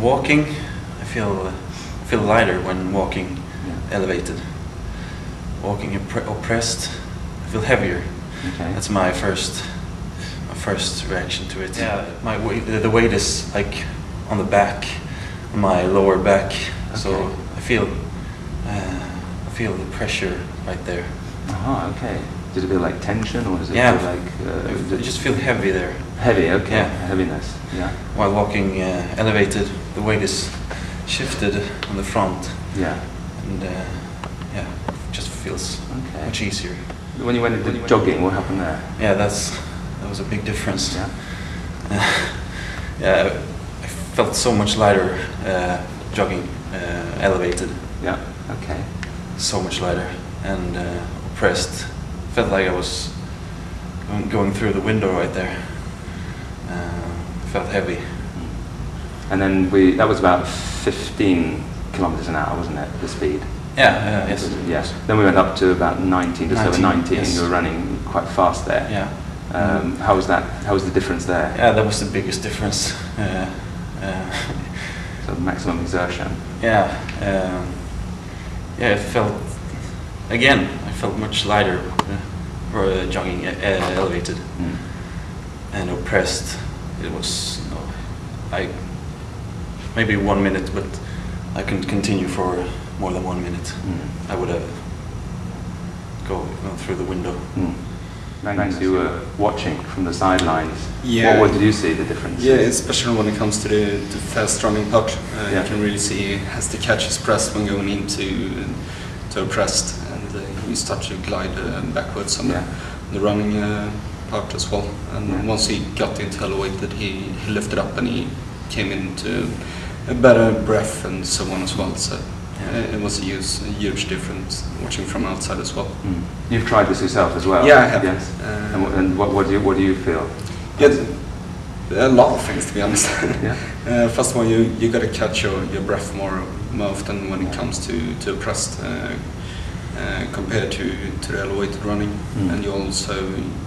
walking, I feel lighter when walking elevated. Walking oppressed, I feel heavier. Okay. That's my first reaction to it. Yeah, the weight is like on the back, on my lower back. Okay. So I feel the pressure right there. Okay. Did it feel like tension, or does it feel like? I just feel heavy there. Heavy, okay. Yeah. Heaviness. Yeah. While walking elevated, the weight is shifted on the front. Yeah. And it just feels much easier. When you went into jogging, what happened there? Yeah, that was a big difference. Yeah. I felt so much lighter jogging elevated. Yeah. Okay. So much lighter and oppressed. Felt like I was going through the window right there. Felt heavy. And then that was about 15 kilometers an hour, wasn't it? The speed. Yeah. Yes. Yes. Then we went up to about 19, just over 19. Yes. You were running quite fast there. Yeah. How was that? How was the difference there? Yeah, that was the biggest difference. So maximum exertion. Yeah. It felt. Again, I felt much lighter for jogging elevated and oppressed. It was maybe 1 minute, but I couldn't continue for more than 1 minute. I would have gone through the window. Magnus, you were watching from the sidelines. Yeah. What did you see the difference? Yeah, especially when it comes to the fast running part, you can really see he has to catch his breath when going into a pressed, and he starts to glide backwards on the running part as well. And once he got into elevated, he lifted up and he came into a better breath and so on as well. So it was a huge difference watching from outside as well. You've tried this yourself as well? Yeah, I have. Yes. And what do you feel? Yeah, a lot of things, to be honest. Yeah. First of all, you got to catch your breath more often when it comes to pressed compared to the elevated running, and you also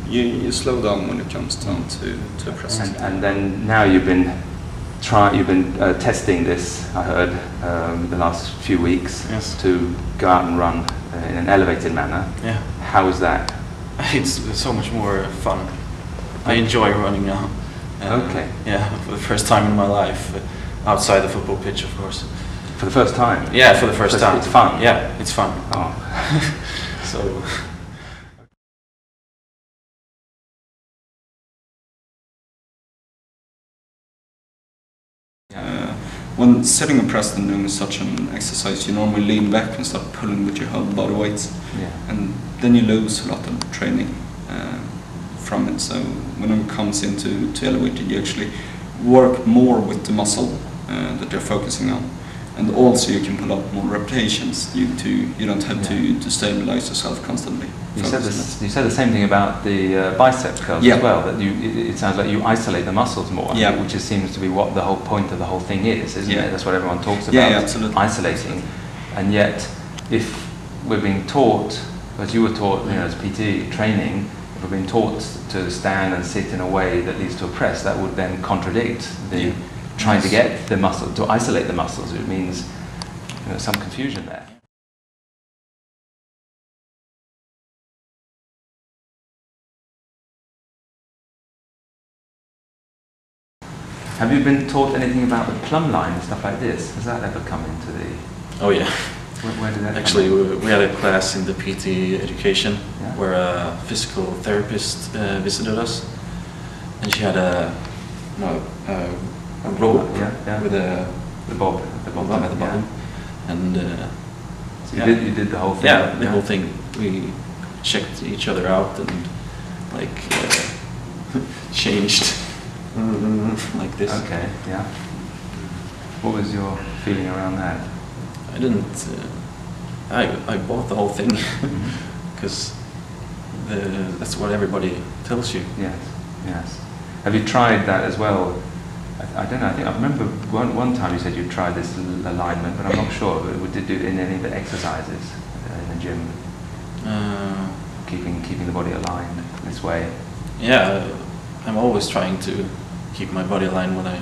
you slow down when it comes down to pressed. And then now you've been testing this, I heard, the last few weeks to go out and run in an elevated manner. Yeah. How is that? It's so much more fun. I enjoy running now. Okay. Yeah, for the first time in my life, outside the football pitch, of course. For the first time? Yeah, for the first time. It's fun? Yeah, it's fun. Oh. So. When sitting and pressed and doing such an exercise, you normally lean back and start pulling with your whole body weight, and then you lose a lot of training from it. So when it comes into elevated, you actually work more with the muscle that you're focusing on, and also you can pull up more repetitions. You don't have to stabilize yourself constantly. You said the same thing about the bicep curls as well. That it sounds like you isolate the muscles more, which seems to be what the whole point of the whole thing is, isn't it? That's what everyone talks about. Yeah, absolutely. Isolating, and yet if we're being taught, as you were taught, as PT training, if we're being taught to stand and sit in a way that leads to a press, that would then contradict the trying to get the muscle to isolate the muscles. It means some confusion there. Have you been taught anything about the plumb line and stuff like this? Has that ever come into the... Oh yeah. Where did that Actually, come in? we had a class in the PT education where a physical therapist visited us, and she had a rope with the bob at the bottom, and so you did the whole thing. Yeah, the whole thing. We checked each other out and changed. Like this. Okay, yeah. What was your feeling around that? I didn't. I bought the whole thing because that's what everybody tells you. Yes, yes. Have you tried that as well? I don't know. I think I remember one time you said you tried this alignment, but I'm not sure. Did you do it in any of the exercises in the gym? Keeping the body aligned this way. Yeah, I'm always trying to keep my body aligned when I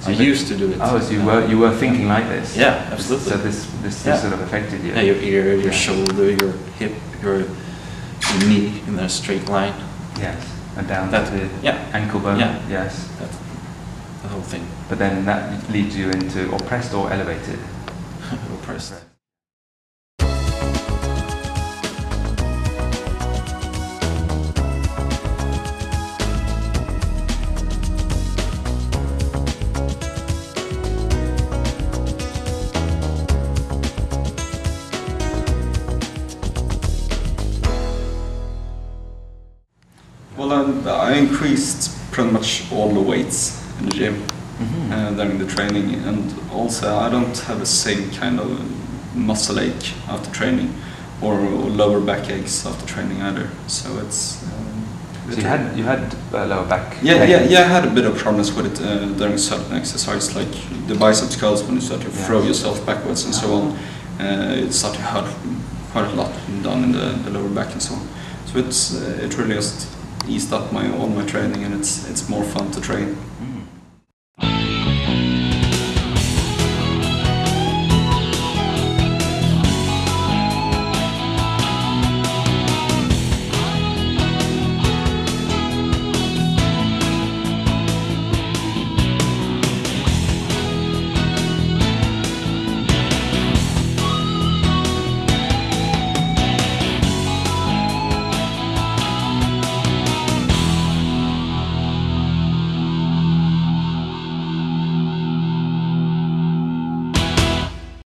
So you used to do it. Oh, so you were thinking like this. Yeah, absolutely. So this sort of affected you. Yeah, your ear, your shoulder, your hip, your knee in a straight line. Yes, and down to the ankle bone. Yeah. Yes. The whole thing. But then that leads you into oppressed or elevated. Oppressed. Well, I increased pretty much all the weights in the gym during the training, and also I don't have the same kind of muscle ache after training or lower back aches after training either. So it's. So you had lower back. Yeah, I had a bit of problems with it during certain exercise, like the bicep curls when you start to throw yourself backwards and so on. It started to hurt quite a lot down in the lower back and so on. So it really just eased up all my training, and it's more fun to train.